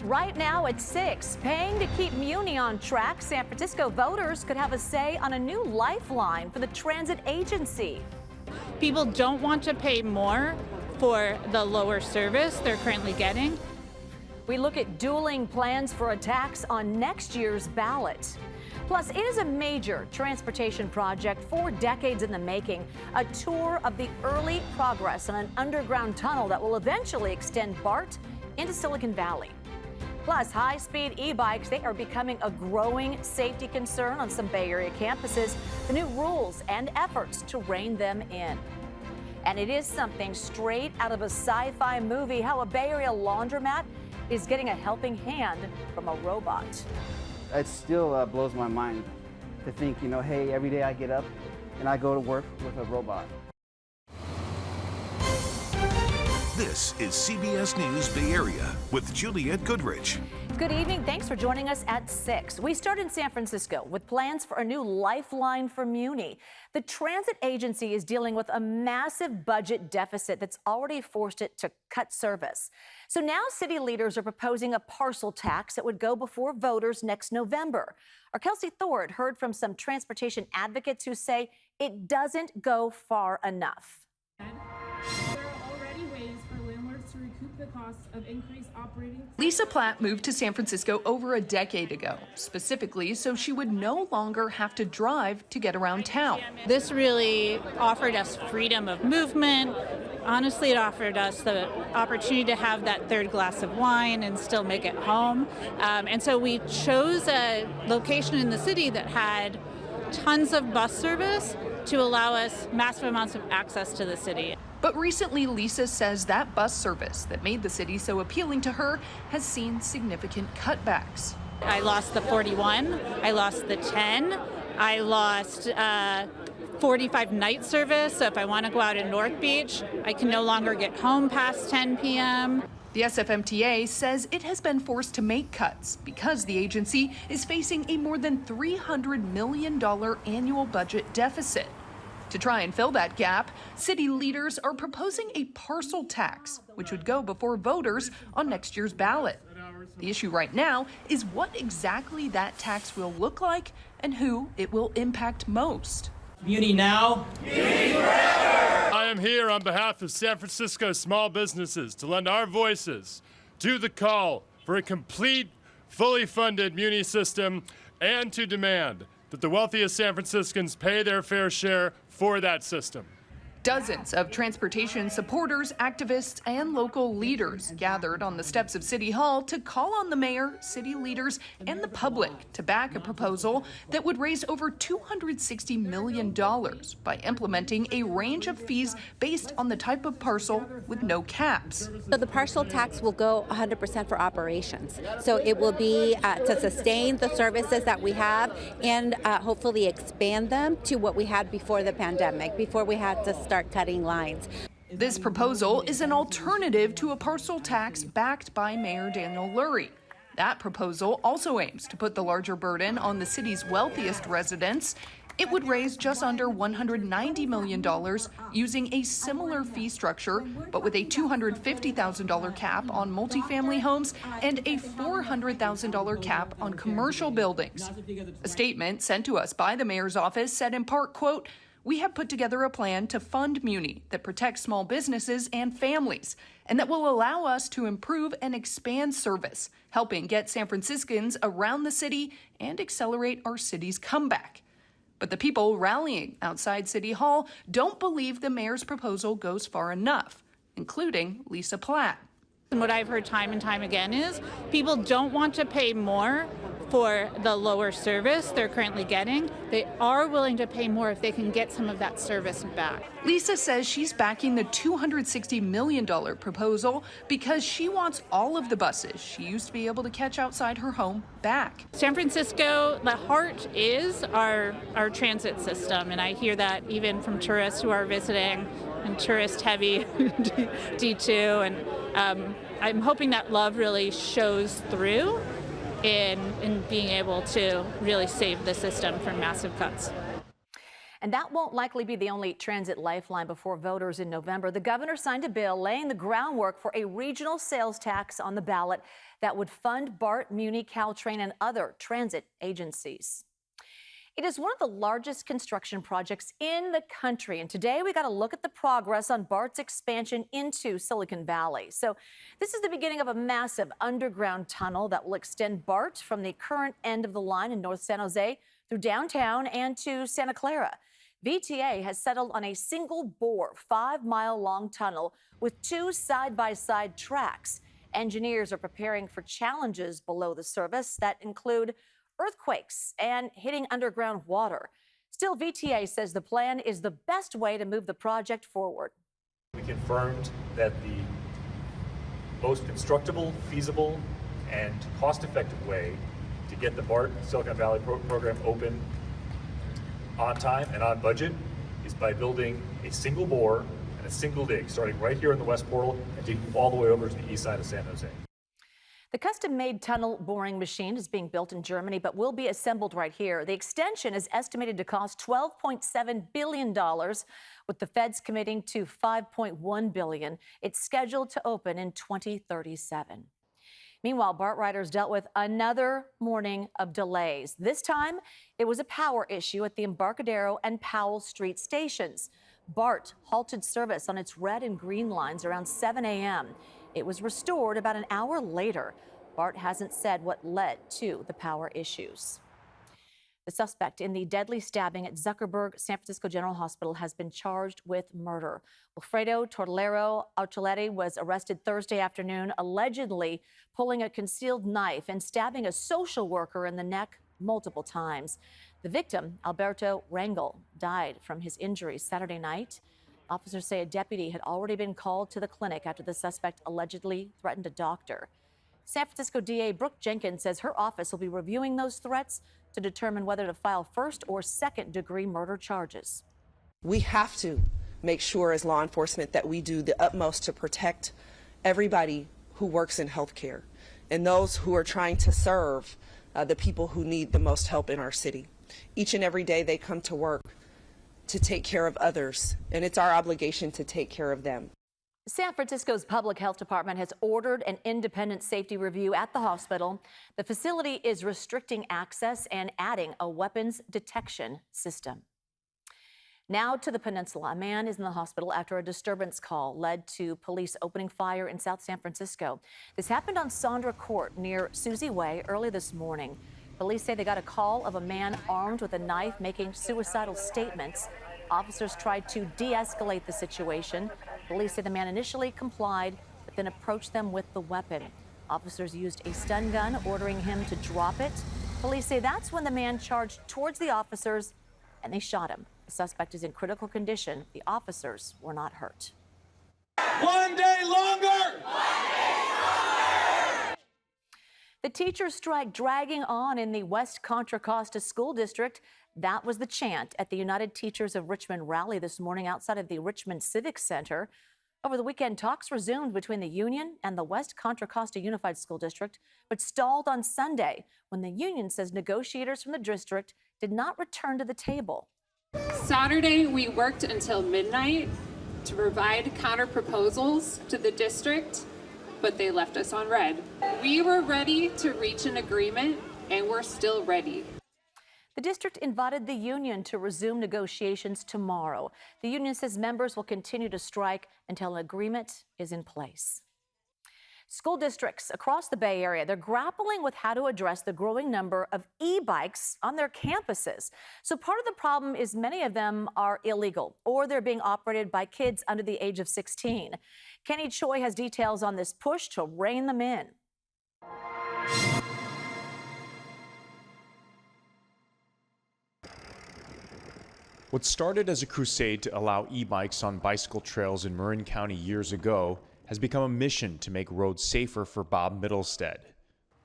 Right now at 6, paying to keep Muni on track, San Francisco voters could have a say on a new lifeline for the transit agency. People don't want to pay more for the lower service they're currently getting. We look at dueling plans for a tax on next year's ballot. Plus, it is a major transportation project 4 decades in the making, a tour of the early progress on an underground tunnel that will eventually extend BART into Silicon Valley. Plus, high-speed e-bikes, they are becoming a growing safety concern on some Bay Area campuses, the new rules and efforts to rein them in. And it is something straight out of a sci-fi movie, how a Bay Area laundromat is getting a helping hand from a robot. It still blows my mind to think, hey, every day I get up and I go to work with a robot. This is CBS News Bay Area with Juliette Goodrich. Good evening. Thanks for joining us at 6. We start in San Francisco with plans for a new lifeline for Muni. The transit agency is dealing with a massive budget deficit that's already forced it to cut service. So now city leaders are proposing a parcel tax that would go before voters next November. Our Kelsey Thord heard from some transportation advocates who say it doesn't go far enough. The cost of increased operating. Lisa Platt moved to San Francisco over a decade ago, specifically so she would no longer have to drive to get around town. This really offered us freedom of movement. Honestly, it offered us the opportunity to have that third glass of wine and still make it home. And so we chose a location in the city that had tons of bus service to allow us massive amounts of access to the city. But recently, Lisa says that bus service that made the city so appealing to her has seen significant cutbacks. I lost the 41, I lost the 10, I lost 45 night service, so if I want to go out in North Beach, I can no longer get home past 10 p.m. The SFMTA says it has been forced to make cuts because the agency is facing a more than $300 million annual budget deficit. To try and fill that gap, city leaders are proposing a parcel tax, which would go before voters on next year's ballot. The issue right now is what exactly that tax will look like and who it will impact most. Muni now. Muni forever! I am here on behalf of San Francisco small businesses to lend our voices to the call for a complete, fully funded Muni system and to demand that the wealthiest San Franciscans pay their fair share for that system. Dozens of transportation supporters, activists, and local leaders gathered on the steps of City Hall to call on the mayor, city leaders, and the public to back a proposal that would raise over $260 million by implementing a range of fees based on the type of parcel with no caps. So the parcel tax will go 100% for operations. So it will be to sustain the services that we have and hopefully expand them to what we had before the pandemic, before we had to start cutting lines. This proposal is an alternative to a parcel tax backed by Mayor Daniel Lurie. That proposal also aims to put the larger burden on the city's wealthiest residents. It would raise just under $190 million using a similar fee structure, but with a $250,000 cap on multifamily homes and a $400,000 cap on commercial buildings. A statement sent to us by the mayor's office said in part, quote, "We have put together a plan to fund Muni that protects small businesses and families, and that will allow us to improve and expand service, helping get San Franciscans around the city and accelerate our city's comeback." But the people rallying outside City Hall don't believe the mayor's proposal goes far enough, including Lisa Platt. And what I've heard time and time again is people don't want to pay more for the lower service they're currently getting. They are willing to pay more if they can get some of that service back. Lisa says she's backing the $260 million proposal because she wants all of the buses she used to be able to catch outside her home back. San Francisco, the heart is our transit system, and I hear that even from tourists who are visiting, and tourist-heavy D2, and I'm hoping that love really shows through in being able to really save the system from massive cuts. And that won't likely be the only transit lifeline before voters in November. The governor signed a bill laying the groundwork for a regional sales tax on the ballot that would fund BART, Muni, Caltrain, and other transit agencies. It is one of the largest construction projects in the country. And today we got to look at the progress on BART's expansion into Silicon Valley. So this is the beginning of a massive underground tunnel that will extend BART from the current end of the line in North San Jose through downtown and to Santa Clara. VTA has settled on a single-bore, 5-mile-long tunnel with 2 side-by-side tracks. Engineers are preparing for challenges below the surface that include earthquakes and hitting underground water. Still, VTA says the plan is the best way to move the project forward. We confirmed that the most constructible, feasible, and cost-effective way to get the BART Silicon Valley program open on time and on budget is by building a single bore and a single dig, starting right here in the west portal and taking all the way over to the east side of San Jose. The custom-made tunnel boring machine is being built in Germany, but will be assembled right here. The extension is estimated to cost $12.7 billion, with the feds committing to $5.1 billion. It's scheduled to open in 2037. Meanwhile, BART riders dealt with another morning of delays. This time, it was a power issue at the Embarcadero and Powell Street stations. BART halted service on its red and green lines around 7 a.m. It was restored about an hour later. BART hasn't said what led to the power issues. The suspect in the deadly stabbing at Zuckerberg San Francisco General Hospital has been charged with murder. Wilfredo Torlero Archuleta was arrested Thursday afternoon, allegedly pulling a concealed knife and stabbing a social worker in the neck multiple times. The victim, Alberto Rangel, died from his injuries Saturday night. Officers say a deputy had already been called to the clinic after the suspect allegedly threatened a doctor. San Francisco DA Brooke Jenkins says her office will be reviewing those threats to determine whether to file first or second-degree murder charges. We have to make sure as law enforcement that we do the utmost to protect everybody who works in healthcare and those who are trying to serve the people who need the most help in our city. Each and every day they come to work to take care of others, and it's our obligation to take care of them. San Francisco's Public Health Department has ordered an independent safety review at the hospital. The facility is restricting access and adding a weapons detection system. Now to the peninsula. A man is in the hospital after a disturbance call led to police opening fire in South San Francisco. This happened on Sondra Court near Suzie Way early this morning. Police say they got a call of a man armed with a knife making suicidal statements. Officers tried to de-escalate the situation. Police say the man initially complied, but then approached them with the weapon. Officers used a stun gun, ordering him to drop it. Police say that's when the man charged towards the officers, and they shot him. The suspect is in critical condition. The officers were not hurt. One day longer! The teacher strike dragging on in the West Contra Costa School District. That was the chant at the United Teachers of Richmond rally this morning outside of the Richmond Civic Center. Over the weekend, talks resumed between the union and the West Contra Costa Unified School District, but stalled on Sunday when the union says negotiators from the district did not return to the table. Saturday, we worked until midnight to provide counter proposals to the district, but they left us on red. We were ready to reach an agreement, and we're still ready. The district invited the union to resume negotiations tomorrow. The union says members will continue to strike until an agreement is in place. School districts across the Bay Area, they're grappling with how to address the growing number of e-bikes on their campuses. So part of the problem is many of them are illegal or they're being operated by kids under the age of 16. Kenny Choi has details on this push to rein them in. What started as a crusade to allow e-bikes on bicycle trails in Marin County years ago has become a mission to make roads safer for Bob Middlestead.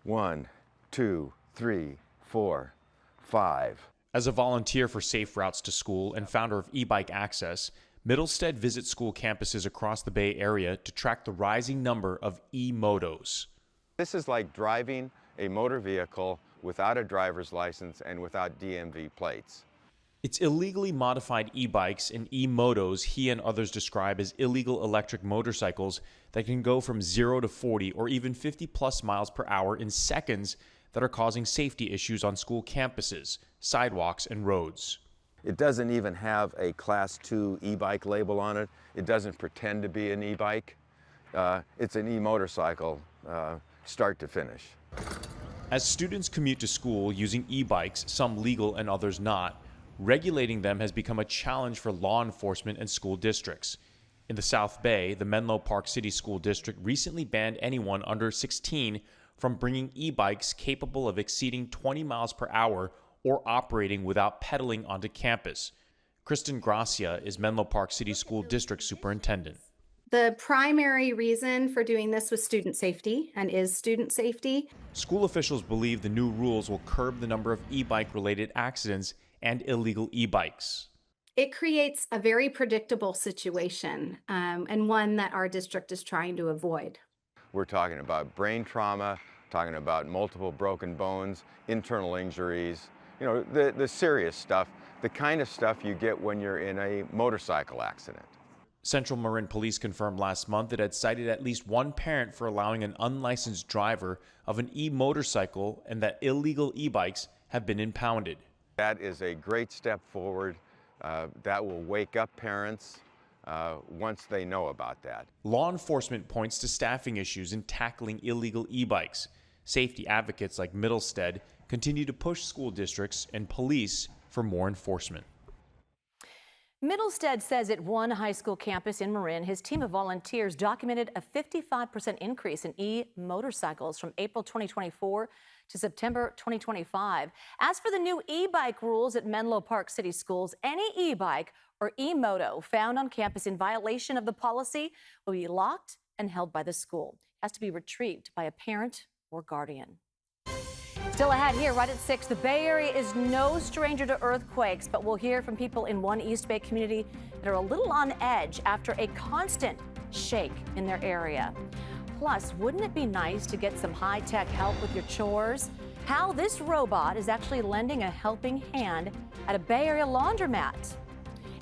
1, 2, 3, 4, 5. As a volunteer for Safe Routes to School and founder of eBike Access, Middlestead visits school campuses across the Bay Area to track the rising number of e-motos. This is like driving a motor vehicle without a driver's license and without DMV plates. It's illegally modified e-bikes and e-motos he and others describe as illegal electric motorcycles that can go from 0 to 40 or even 50 plus miles per hour in seconds that are causing safety issues on school campuses, sidewalks, and roads. It doesn't even have a Class 2 e-bike label on it. It doesn't pretend to be an e-bike. It's an e-motorcycle, start to finish. As students commute to school using e-bikes, some legal and others not, regulating them has become a challenge for law enforcement and school districts. In the South Bay, the Menlo Park City School District recently banned anyone under 16 from bringing e-bikes capable of exceeding 20 miles per hour or operating without pedaling onto campus. Kristen Gracia is Menlo Park City School District Superintendent. The primary reason for doing this was student safety and is student safety. School officials believe the new rules will curb the number of e-bike related accidents and illegal e-bikes. It creates a very predictable situation and one that our district is trying to avoid. We're talking about brain trauma, talking about multiple broken bones, internal injuries, you know, the serious stuff, the kind of stuff you get when you're in a motorcycle accident. Central Marin Police confirmed last month it had cited at least one parent for allowing an unlicensed driver of an e-motorcycle and that illegal e-bikes have been impounded. That is a great step forward. That will wake up parents once they know about that. Law enforcement points to staffing issues in tackling illegal e-bikes. Safety advocates like Middlestead continue to push school districts and police for more enforcement. Middlestead says at one high school campus in Marin, his team of volunteers documented a 55% increase in e-motorcycles from April 2024 to September 2025. As for the new e-bike rules at Menlo Park City Schools, any e-bike or e-moto found on campus in violation of the policy will be locked and held by the school. It has to be retrieved by a parent or guardian. Still ahead here, right at 6, the Bay Area is no stranger to earthquakes, but we'll hear from people in one East Bay community that are a little on edge after a constant shake in their area. Plus, wouldn't it be nice to get some high-tech help with your chores? How this robot is actually lending a helping hand at a Bay Area laundromat.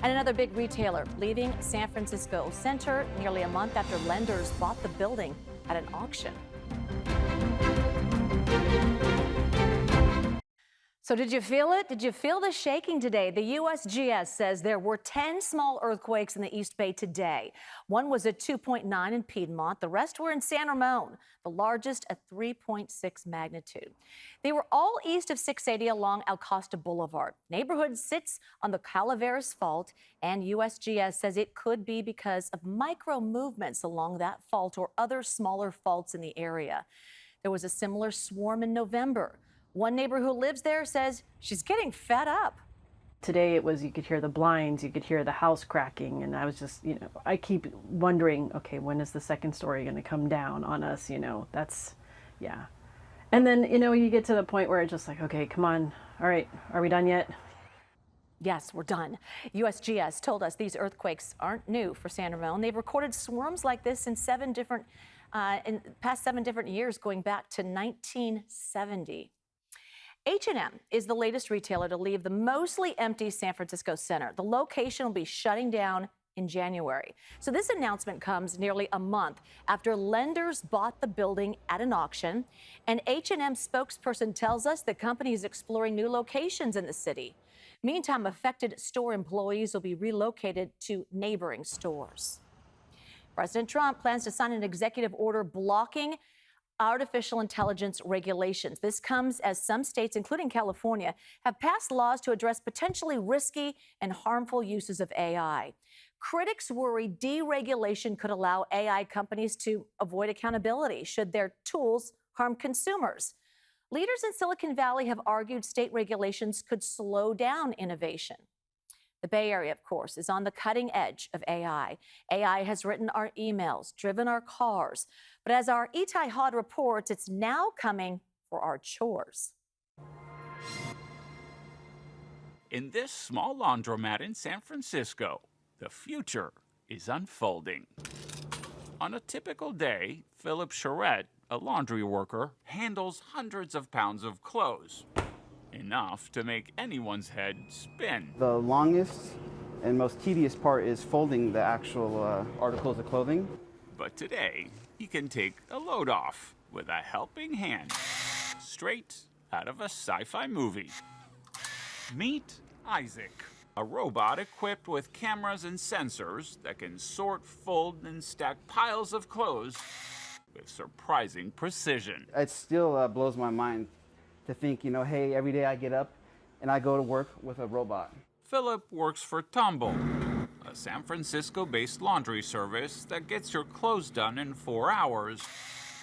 And another big retailer leaving San Francisco Center nearly a month after lenders bought the building at an auction. So did you feel it? Did you feel the shaking today? The USGS says there were 10 small earthquakes in the East Bay today. One was a 2.9 in Piedmont. The rest were in San Ramon, the largest at 3.6 magnitude. They were all east of 680 along El Costa Boulevard. Neighborhood sits on the Calaveras Fault, and USGS says it could be because of micro movements along that fault or other smaller faults in the area. There was a similar swarm in November. One neighbor who lives there says she's getting fed up. Today it was, you could hear the blinds, you could hear the house cracking, and I was just, I keep wondering, okay, when is the second story going to come down on us? That's, yeah. And then, you get to the point where it's just like, okay, come on. All right, are we done yet? Yes, we're done. USGS told us these earthquakes aren't new for San Ramon. They've recorded swarms like this in past 7 different years, going back to 1970. H&M is the latest retailer to leave the mostly empty San Francisco Center. The location will be shutting down in January. So this announcement comes nearly a month after lenders bought the building at an auction. An H&M spokesperson tells us the company is exploring new locations in the city. Meantime, affected store employees will be relocated to neighboring stores. President Trump plans to sign an executive order blocking artificial intelligence regulations. This comes as some states, including California, have passed laws to address potentially risky and harmful uses of AI. Critics worry deregulation could allow AI companies to avoid accountability should their tools harm consumers. Leaders in Silicon Valley have argued state regulations could slow down innovation. The Bay Area, of course, is on the cutting edge of AI. AI has written our emails, driven our cars. But as our Itai Hod reports, it's now coming for our chores. In this small laundromat in San Francisco, the future is unfolding. On a typical day, Philip Charette, a laundry worker, handles hundreds of pounds of clothes. Enough to make anyone's head spin. The longest and most tedious part is folding the actual articles of clothing. But today, he can take a load off with a helping hand, straight out of a sci-fi movie. Meet Isaac, a robot equipped with cameras and sensors that can sort, fold, and stack piles of clothes with surprising precision. It still blows my mind to think, hey, every day I get up and I go to work with a robot. Philip works for Tumble, a San Francisco-based laundry service that gets your clothes done in 4 hours.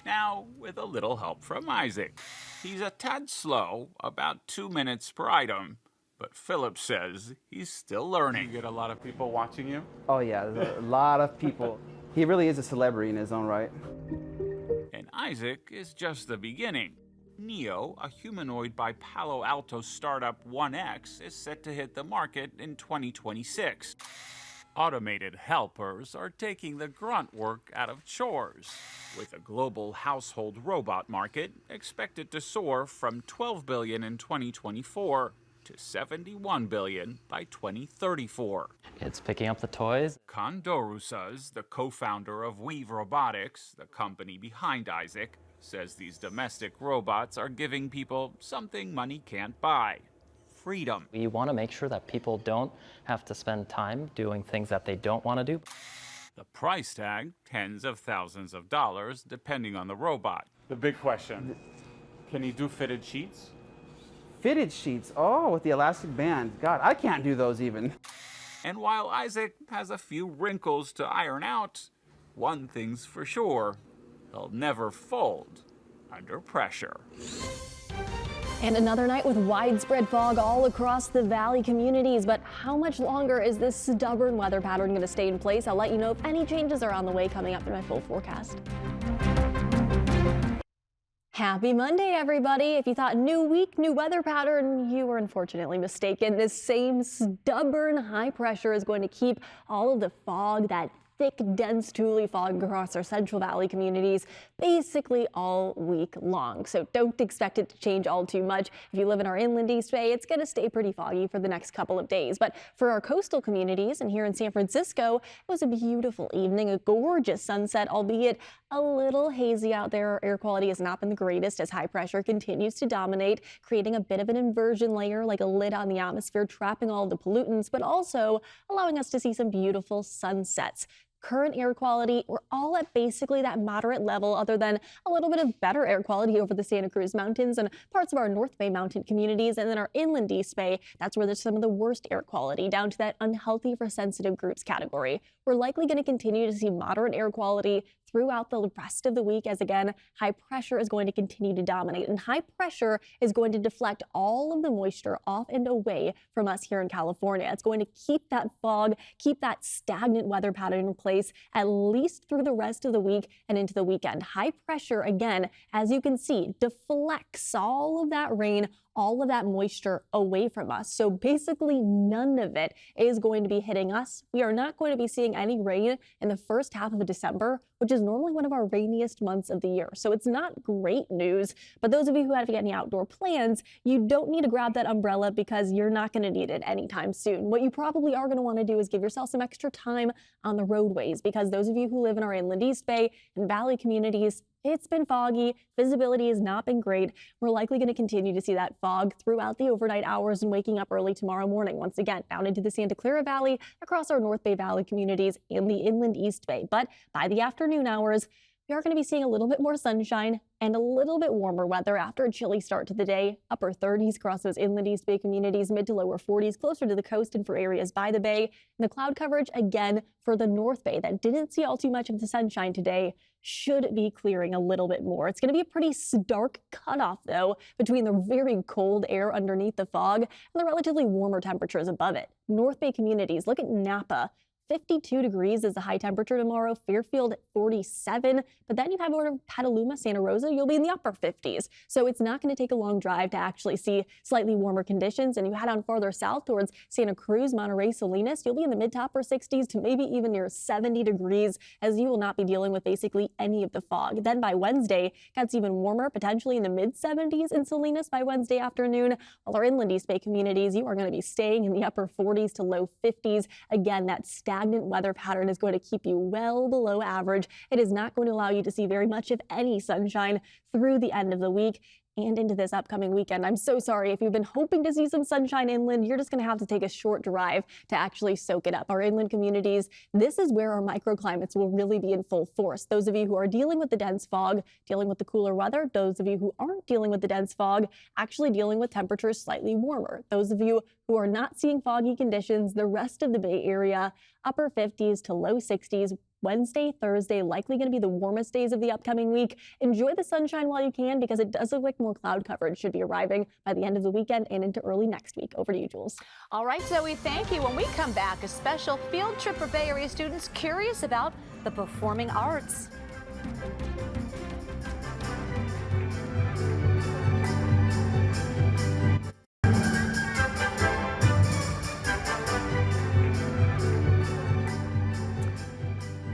Now, with a little help from Isaac. He's a tad slow, about 2 minutes per item, but Philip says he's still learning. You get a lot of people watching you? Oh yeah, there's a lot of people. He really is a celebrity in his own right. And Isaac is just the beginning. Neo, a humanoid by Palo Alto startup 1X, is set to hit the market in 2026. Automated helpers are taking the grunt work out of chores, with a global household robot market expected to soar from $12 billion in 2024 to $71 billion by 2034. It's picking up the toys. Condorusas, the co-founder of Weave Robotics, the company behind Isaac, says these domestic robots are giving people something money can't buy: freedom. We want to make sure that people don't have to spend time doing things that they don't want to do. The price tag, tens of thousands of dollars, depending on the robot. The big question, can you do fitted sheets? Fitted sheets, oh, with the elastic band. God, I can't do those even. And while Isaac has a few wrinkles to iron out, one thing's for sure: he'll never fold under pressure. And another night with widespread fog all across the valley communities. But how much longer is this stubborn weather pattern going to stay in place? I'll let you know if any changes are on the way coming up in my full forecast. Happy Monday, everybody. If you thought new week, new weather pattern, you were unfortunately mistaken. This same stubborn high pressure is going to keep all of the fog, that thick, dense Tule fog across our Central Valley communities basically all week long. So don't expect it to change all too much. If you live in our inland East Bay, it's going to stay pretty foggy for the next couple of days. But for our coastal communities and here in San Francisco, it was a beautiful evening, a gorgeous sunset, albeit a little hazy out there. Our air quality has not been the greatest as high pressure continues to dominate, creating a bit of an inversion layer like a lid on the atmosphere, trapping all the pollutants, but also allowing us to see some beautiful sunsets. Current air quality, we're all at basically that moderate level, other than a little bit of better air quality over the Santa Cruz Mountains and parts of our North Bay mountain communities, and then our inland East Bay, that's where there's some of the worst air quality, down to that unhealthy for sensitive groups category. We're likely going to continue to see moderate air quality throughout the rest of the week, as again, high pressure is going to continue to dominate, and high pressure is going to deflect all of the moisture off and away from us here in California. It's going to keep that fog, keep that stagnant weather pattern in place at least through the rest of the week and into the weekend. High pressure, again, as you can see, deflects all of that rain, all of that moisture away from us. So basically none of it is going to be hitting us. We are not going to be seeing any rain in the first half of December, which is normally one of our rainiest months of the year. So it's not great news, but those of you who have any outdoor plans, you don't need to grab that umbrella because you're not going to need it anytime soon. What you probably are going to want to do is give yourself some extra time on the roadways, because those of you who live in our inland East Bay and valley communities, it's been foggy. Visibility has not been great. We're likely going to continue to see that fog throughout the overnight hours and waking up early tomorrow morning, once again, down into the Santa Clara Valley, across our North Bay Valley communities and the inland East Bay. But by the afternoon hours, we are going to be seeing a little bit more sunshine and a little bit warmer weather after a chilly start to the day. Upper 30s across those inland East Bay communities, mid to lower 40s closer to the coast and for areas by the bay. And the cloud coverage, again, for the North Bay that didn't see all too much of the sunshine today, should be clearing a little bit more. It's going to be a pretty stark cutoff, though, between the very cold air underneath the fog and the relatively warmer temperatures above it. North Bay communities, look at Napa. 52 degrees is the high temperature tomorrow. Fairfield 47. But then you have over Petaluma, Santa Rosa. You'll be in the upper 50s. So it's not going to take a long drive to actually see slightly warmer conditions. And you head on farther south towards Santa Cruz, Monterey, Salinas. You'll be in the mid to upper 60s to maybe even near 70 degrees, as you will not be dealing with basically any of the fog. Then by Wednesday, gets even warmer, potentially in the mid 70s in Salinas by Wednesday afternoon. While our inland East Bay communities, you are going to be staying in the upper 40s to low 50s. Again, that stagnant weather pattern is going to keep you well below average. It is not going to allow you to see very much, if any, sunshine through the end of the week and into this upcoming weekend. I'm so sorry. If you've been hoping to see some sunshine inland, you're just going to have to take a short drive to actually soak it up. Our inland communities, this is where our microclimates will really be in full force. Those of you who are dealing with the dense fog, dealing with the cooler weather, those of you who aren't dealing with the dense fog, actually dealing with temperatures slightly warmer. Those of you who are not seeing foggy conditions, the rest of the Bay Area, upper 50s to low 60s. Wednesday, Thursday, likely going to be the warmest days of the upcoming week. Enjoy the sunshine while you can, because it does look like more cloud coverage should be arriving by the end of the weekend and into early next week. Over to you, Jules. All right, Zoe, thank you. When we come back, a special field trip for Bay Area students curious about the performing arts.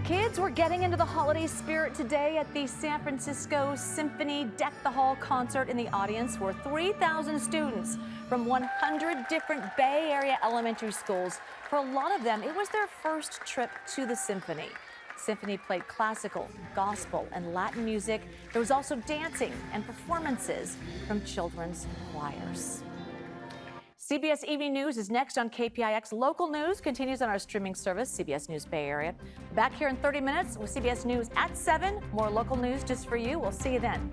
Kids were getting into the holiday spirit today at the San Francisco Symphony Deck the Hall concert. In the audience were 3,000 students from 100 different Bay Area elementary schools. For a lot of them, it was their first trip to the Symphony. Symphony played classical, gospel, and Latin music. There was also dancing and performances from children's choirs. CBS Evening News is next on KPIX. Local news continues on our streaming service, CBS News Bay Area. Back here in 30 minutes with CBS News at 7. More local news just for you. We'll see you then.